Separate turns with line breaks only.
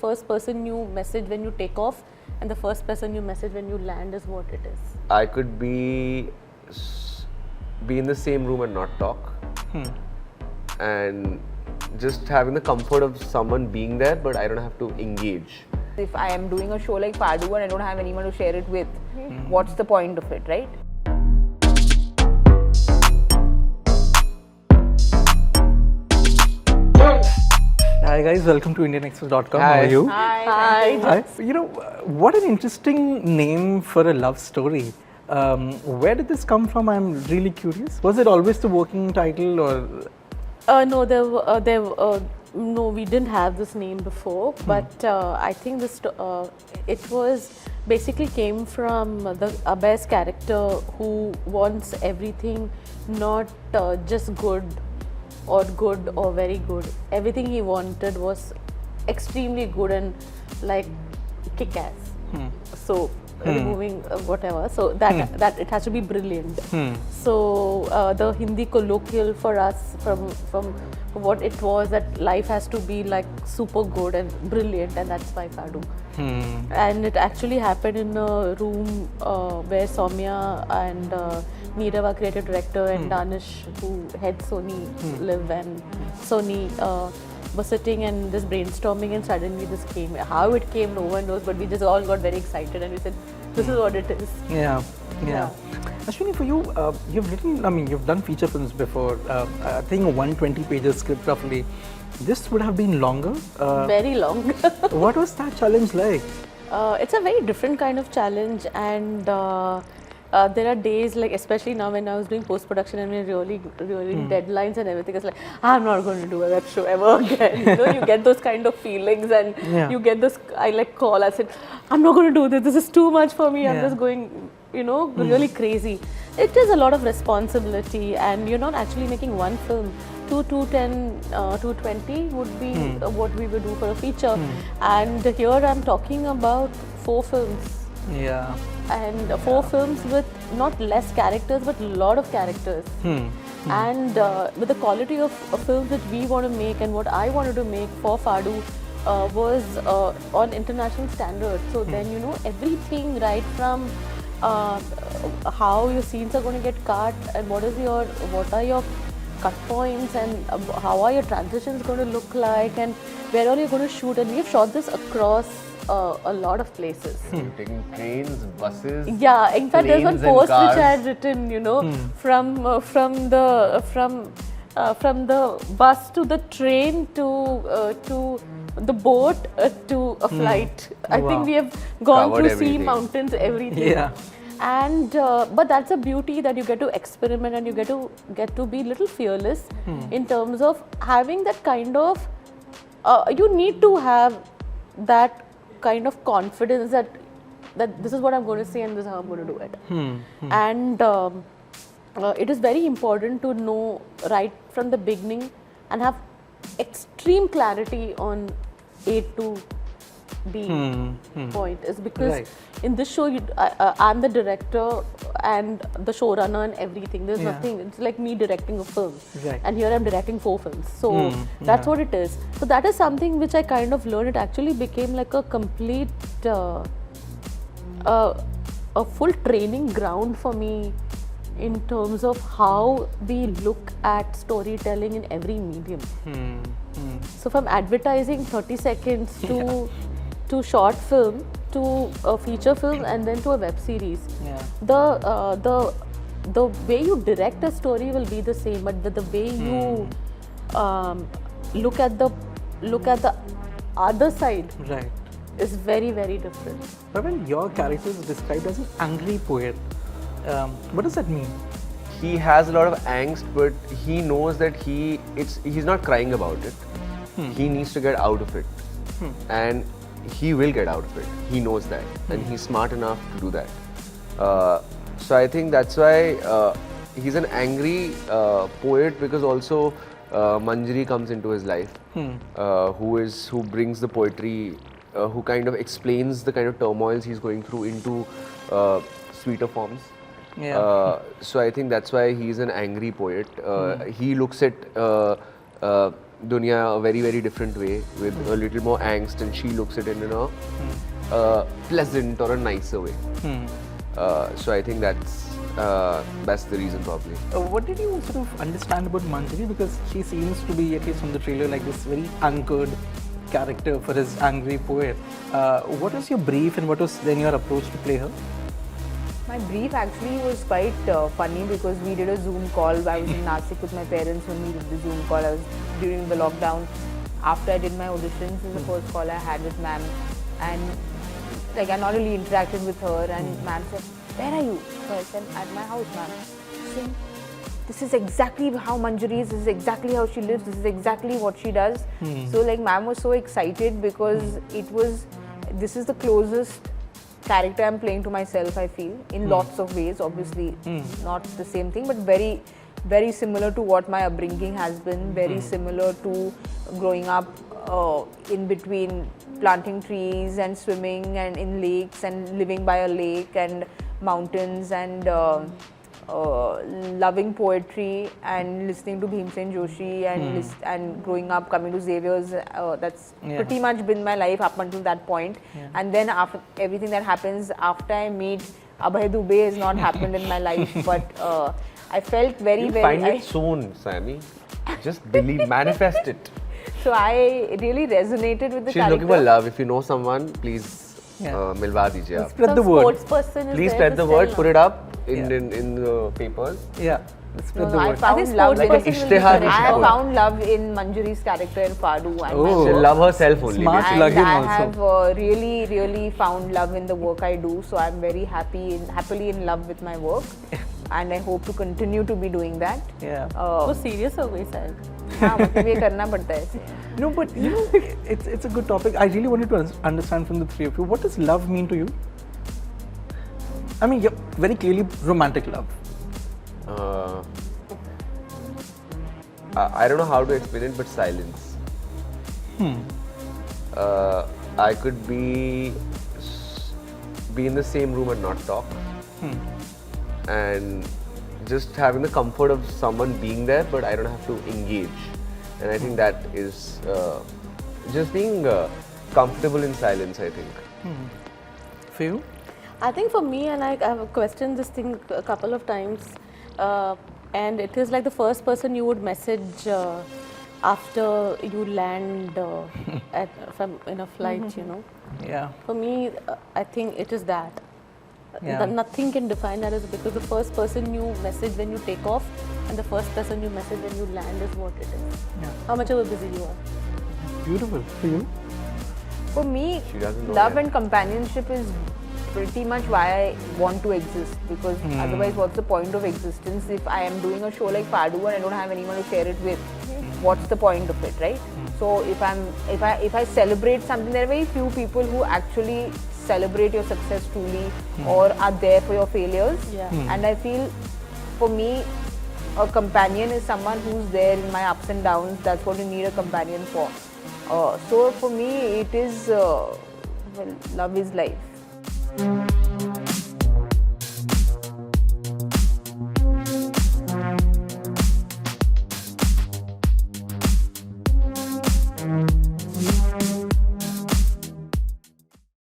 First person you message when you take off and the first person you message when you land is what it is?
I could be in the same room and not talk, and just having the comfort of someone being there, but I don't have to engage.
If I am doing a show like Faadu and I don't have anyone to share it with, what's the point of it, right?
Hi guys, welcome to IndianExpress.com. How
Hi.
are you?
Hi.
Hi. You know, what an interesting name for a love story. Where did this come from? I'm really curious. Was it always the working title or?
No, we didn't have this name before, but I think it was basically came from the Abhay's character who wants everything not just good or very good. Everything he wanted was extremely good and like kick-ass. So removing whatever, so that it has to be brilliant. So the Hindi colloquial for us from what it was, that life has to be like super good and brilliant, and that's why Faadu. And it actually happened in a room where Soumya and Neerav, our creative director, and Danish, who heads SonyLIV, and Sony were sitting and just brainstorming, and suddenly this came. How it came, no one knows, but we just all got very excited and we said, this is what it is.
Yeah. Ashwini, for you, you've written, you've done feature films before. I think a 120 pages script roughly. This would have been longer.
Very long.
What was that challenge like?
It's a very different kind of challenge, and there are days, like especially now when I was doing post-production and we're really deadlines and everything, it's like, I'm not going to do a web show ever again. You know, you get those kind of feelings, and you get this, I like call, I said, I'm not going to do this is too much for me, I'm just going, really crazy. It is a lot of responsibility, and you're not actually making one film. 210, 220 would be what we would do for a feature. And here I'm talking about 4 films.
Yeah.
And 4 films with not less characters but a lot of characters. And with the quality of films that we want to make and what I wanted to make for Faadu was on international standards. So then everything, right from how your scenes are going to get cut, and what are your cut points, and how are your transitions going to look like, and where are you going to shoot. And we've shot this across a lot of places.
Taking trains, buses.
Yeah, in fact, there's one
planes and
post
cars.
which I had written, from the bus to the train to the boat to a flight. I think we have gone
Covered
through
everything.
sea, mountains, everything.
Yeah.
And but that's a beauty, that you get to experiment and you get to be little fearless in terms of having that kind of. You need to have that kind of confidence that this is what I'm going to say and this is how I'm going to do it. And it is very important to know right from the beginning and have extreme clarity on A to B point, is because in this show I'm the director and the showrunner and everything. There's nothing, it's like me directing a film, and here I'm directing 4 films, so that's what it is. So that is something which I kind of learned. It actually became like a complete a full training ground for me in terms of how we look at storytelling in every medium. So from advertising 30 seconds to short film, to a feature film, and then to a web series. The way you direct a story will be the same, but the way you look at the other side is very, very different.
Pavail, your character is described as an angry poet. What does that mean?
He has a lot of angst, but he knows that he's not crying about it. He needs to get out of it, and he will get out of it. He knows that, and he's smart enough to do that. So I think that's why he's an angry poet, because also Manjari comes into his life, who brings the poetry, who kind of explains the kind of turmoils he's going through into sweeter forms. So I think that's why he's an angry poet. He looks at dunya a very, very different way with a little more angst, and she looks at it in a pleasant or a nicer way. So I think that's the reason probably.
What did you sort of understand about Manjari? Because she seems to be, at least from the trailer, like this very anchored character for his angry poet. What was your brief and what was then your approach to play her?
My brief actually was quite funny because we did a Zoom call. I was in Nashik with my parents when we did the Zoom call. I was during the lockdown. After I did my auditions, this is the first call I had with ma'am. And like I not really interacted with her, and ma'am said, "Where are you?" So I said, "At my house, ma'am." She said, "This is exactly how Manjari is. This is exactly how she lives. This is exactly what she does." So like ma'am was so excited because this is the closest character I'm playing to myself, I feel, in lots of ways. Obviously, not the same thing, but very, very similar to what my upbringing has been. Very similar to growing up in between planting trees and swimming and in lakes and living by a lake and mountains and loving poetry and listening to Bhimsen Joshi and growing up coming to Xavier's. That's pretty much been my life up until that point. And then after everything that happens after I meet Abhay Dubey has not happened in my life, but I felt very,
You'll find it soon, Saiyami. Just believe, manifest it.
So I really resonated with the
She's
character.
looking for love. If you know someone, please milwa dijiye aap.
Spread the
Some
word.
sports person is
Please
there
spread
to
the
sell
word.
now.
Put it up in the papers.
Yeah, spread
No,
the
I
word.
found
I think
love
sports
in
Like an
person will be
ishtihar
correct.
you
I
should
have
put.
found love in Manjari's character in Faadu. And
Oh.
my
She'll
work.
love herself only.
Smart
maybe.
plug in
I
also.
have really, really found love in the work I do. So I'm very happily in love with my work, and I hope to continue to be doing that.
Yeah.
वो serious हो गई शायद.
हाँ, मतलब ये करना पड़ता है ऐसे.
No, but you know, it's a good topic. I really wanted to understand from the three of you, what does love mean to you? I mean, you're very clearly romantic love.
I don't know how to explain it, but silence. I could be in the same room and not talk, and just having the comfort of someone being there, but I don't have to engage. And I think that is just being comfortable in silence, I think.
For you?
I think for me, and I have questioned this thing a couple of times, and it is like the first person you would message after you land in a flight, you know.
Yeah.
For me, I think it is that.
Yeah.
Nothing can define that, is because the first person you message when you take off and the first person you message when you land is what it is.
Yeah.
How much of a busy you are.
Beautiful. For you?
For me,
She doesn't know
love
yet.
and companionship is pretty much why I want to exist, because otherwise what's the point of existence if I am doing a show like Faadu and I don't have anyone to share it with? What's the point of it, right? So if I celebrate something, there are very few people who actually celebrate your success truly or are there for your failures.
Yeah.
And I feel for me, a companion is someone who's there in my ups and downs. That's what you need a companion for. So for me, it is, well, love is life.